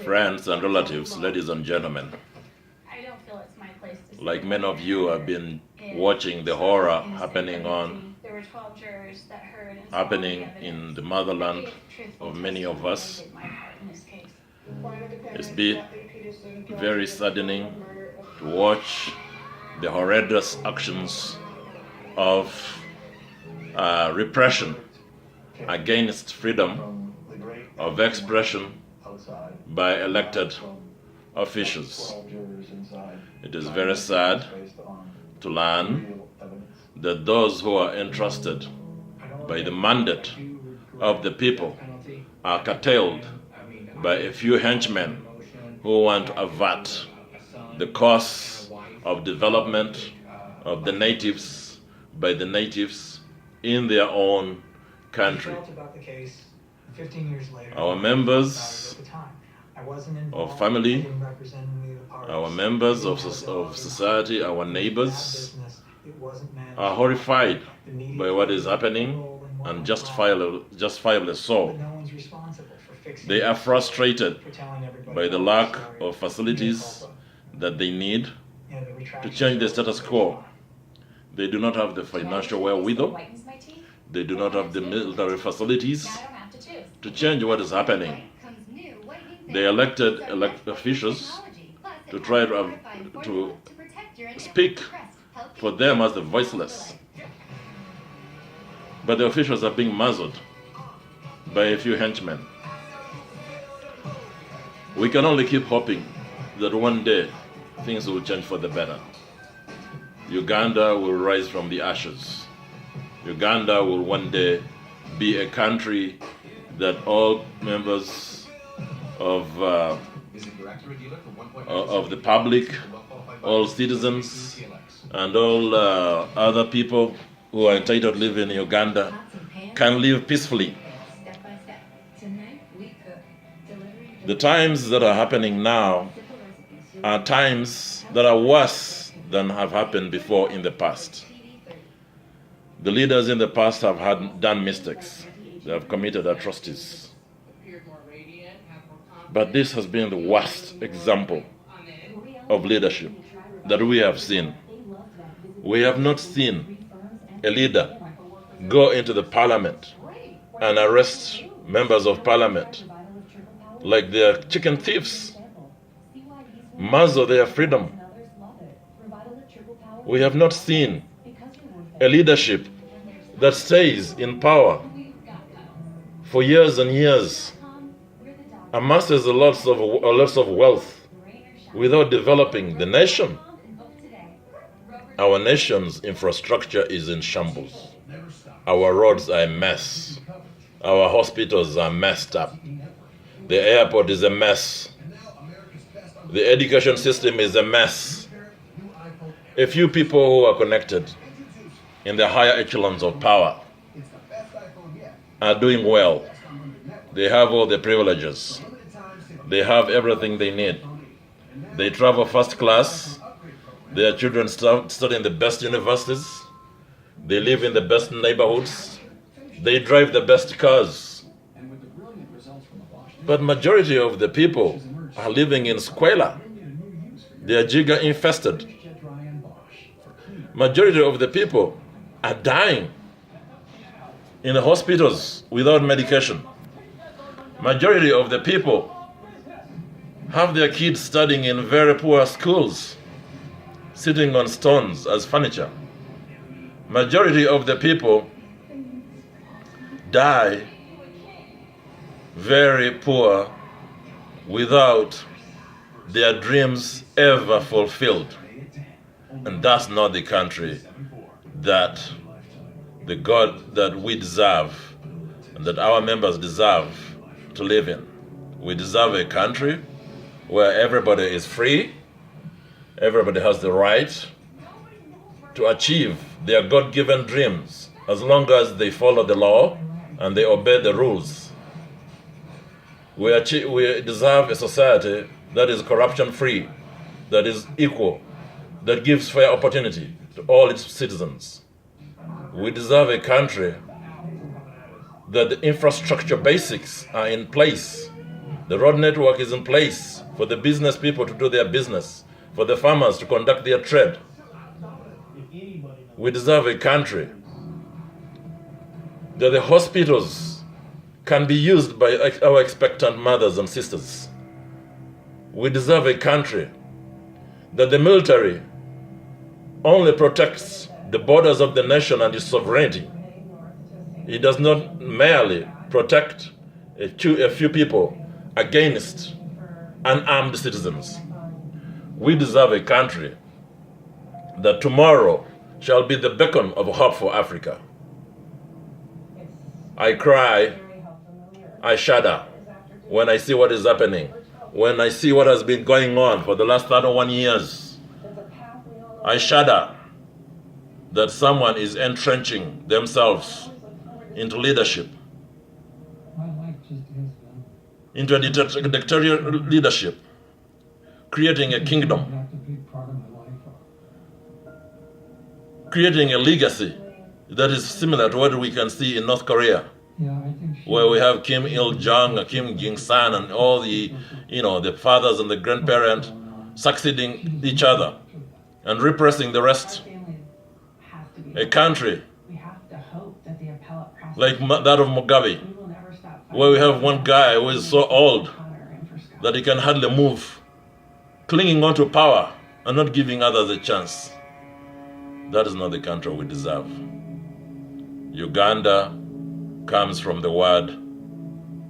Friends and relatives, ladies and gentlemen, I don't feel it's my place to say like many what of you have been watching the horror happening There were 12 jurors that heard and saw happening all the in evidence. the motherland They gave truthful of many of testimony us. that did my part in this case. It's been very saddening to watch the horrendous actions of repression against freedom of expression by elected officials. It is very sad to learn that those who are entrusted by the mandate of the people are curtailed by a few henchmen who want to avert the course of development of the natives by the natives in their own country. Our members of family, our members of society, our neighbors are horrified by what is happening, and justifiably so. They are frustrated by the lack of facilities that they need to change the status quo. They do not have the financial wherewithal. They do not have the military facilities to change what is happening. They elected officials to try to speak for them as the voiceless. But the officials are being muzzled by a few henchmen. We can only keep hoping that one day things will change for the better. Uganda will rise from the ashes. Uganda will one day be a country that all members of the public, all citizens, and all other people who are entitled to live in Uganda can live peacefully. The times that are happening now are times that are worse than have happened before in the past. The leaders in the past have done mistakes. They have committed atrocities. But this has been the worst example of leadership that we have seen. We have not seen a leader go into the parliament and arrest members of parliament like they are chicken thieves, muzzle their freedom. We have not seen a leadership that stays in power for years and years, amasses lots of wealth without developing the nation. Our nation's infrastructure is in shambles. Our roads are a mess. Our hospitals are messed up. The airport is a mess. The education system is a mess. A few people who are connected in the higher echelons of power are doing well. They have all the privileges. They have everything they need. They travel first class. Their children study in the best universities. They live in the best neighborhoods. They drive the best cars. But majority of the people are living in squalor. They are giga infested. Majority of the people are dying in the hospitals without medication. Majority of the people have their kids studying in very poor schools, sitting on stones as furniture. Majority of the people die very poor without their dreams ever fulfilled. And that's not the country that the God that we deserve and that our members deserve to live in. We deserve a country where everybody is free, everybody has the right to achieve their God-given dreams as long as they follow the law and they obey the rules. We deserve a society that is corruption-free, that is equal, that gives fair opportunity to all its citizens. We deserve a country that the infrastructure basics are in place, The road network is in place for the business people to do their business, for the farmers to conduct their trade. We deserve a country that the hospitals can be used by our expectant mothers and sisters. We deserve a country that the military only protects the borders of the nation and its sovereignty. It does not merely protect a few people against unarmed citizens. We deserve a country that tomorrow shall be the beacon of hope for Africa. I cry, I shudder when I see what is happening, when I see what has been going on for the last 31 years. I shudder that someone is entrenching themselves into leadership, into a dictatorial leadership, creating a kingdom, creating a legacy that is similar to what we can see in North Korea, where we have Kim Il-jung, Kim Jong-un, and all the, the fathers and the grandparents succeeding each other and repressing the rest. A country like that of Mugabe, where we have one guy who is so old that he can hardly move, clinging on to power and not giving others a chance. That is not the country we deserve. Uganda comes from the word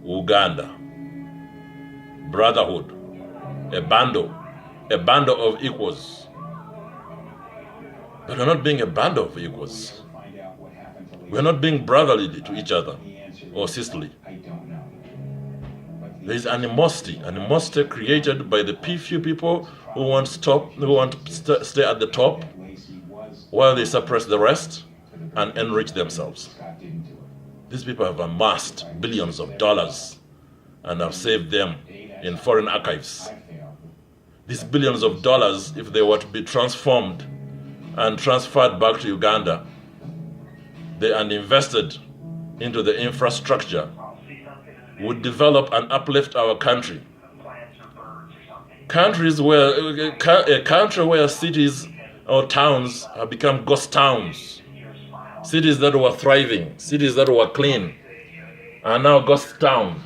Uganda, brotherhood, a bundle of equals. But we're not being a bundle of equals. We're not being brotherly to each other or sisterly. There is animosity created by the few people who want to stay at the top while they suppress the rest and enrich themselves. These people have amassed billions of dollars and have saved them in foreign archives. These billions of dollars, if they were to be transformed and transferred back to Uganda, and invested into the infrastructure, would develop and uplift our country. A country where cities or towns have become ghost towns. Cities that were thriving, cities that were clean, are now ghost towns.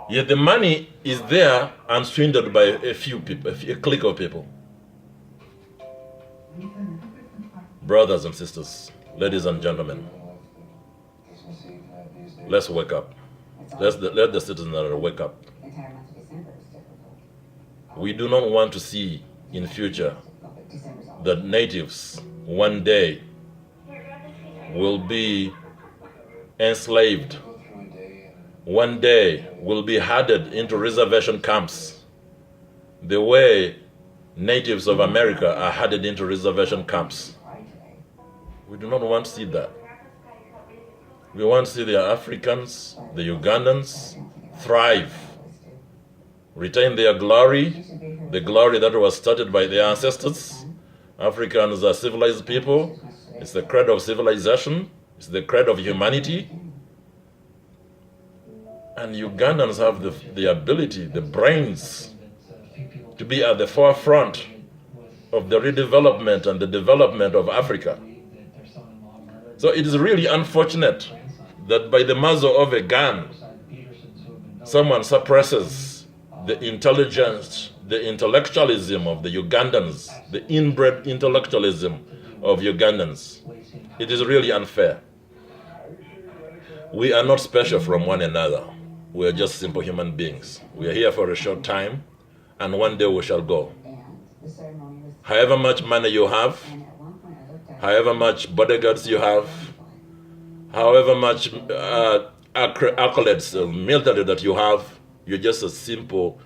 Yet the money is there and swindled by a few people, a clique of people. Brothers and sisters, ladies and gentlemen, let's wake up. Let the citizens wake up. We do not want to see in future that natives one day will be enslaved, one day will be herded into reservation camps, the way natives of America are herded into reservation camps. We do not want to see that. We want to see the Africans, the Ugandans, thrive, retain their glory, the glory that was started by their ancestors. Africans are civilized people. It's the cradle of civilization. It's the cradle of humanity. And Ugandans have the ability, the brains, to be at the forefront of the redevelopment and the development of Africa. So it is really unfortunate that by the muzzle of a gun, someone suppresses the intelligence, the intellectualism of the Ugandans, the inbred intellectualism of Ugandans. It is really unfair. We are not special from one another. We are just simple human beings. We are here for a short time, and one day we shall go. However much money you have, however much bodyguards you have, however much accolades of military that you have, you're just as simple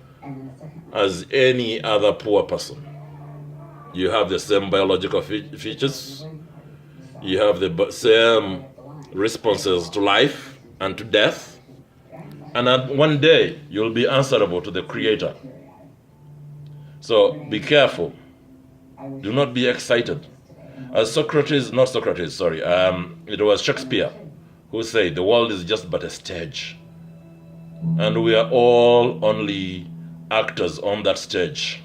as any other poor person. You have the same biological features. You have the same responses to life and to death. And one day, you'll be answerable to the Creator. So be careful. Do not be excited. As it was Shakespeare who said, the world is just but a stage. And we are all only actors on that stage.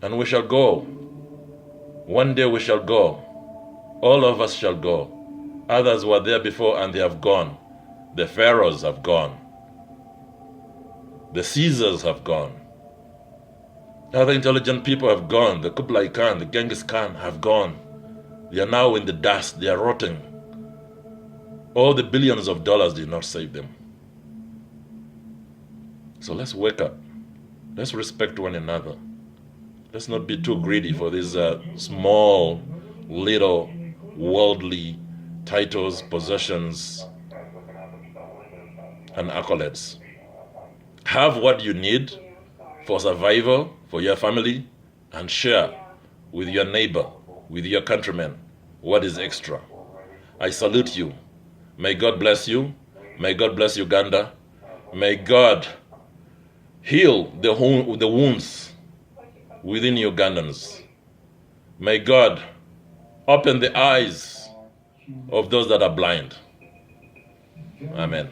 And we shall go. One day we shall go. All of us shall go. Others were there before and they have gone. The pharaohs have gone. The Caesars have gone. Other intelligent people have gone. The Kublai Khan, the Genghis Khan have gone. They are now in the dust. They are rotting. All the billions of dollars did not save them. So let's wake up. Let's respect one another. Let's not be too greedy for these small, little, worldly titles, possessions, and accolades. Have what you need for survival, for your family, and share with your neighbor, with your countrymen, what is extra. I salute you. May God bless you. May God bless Uganda. May God heal the wounds within Ugandans. May God open the eyes of those that are blind. Amen.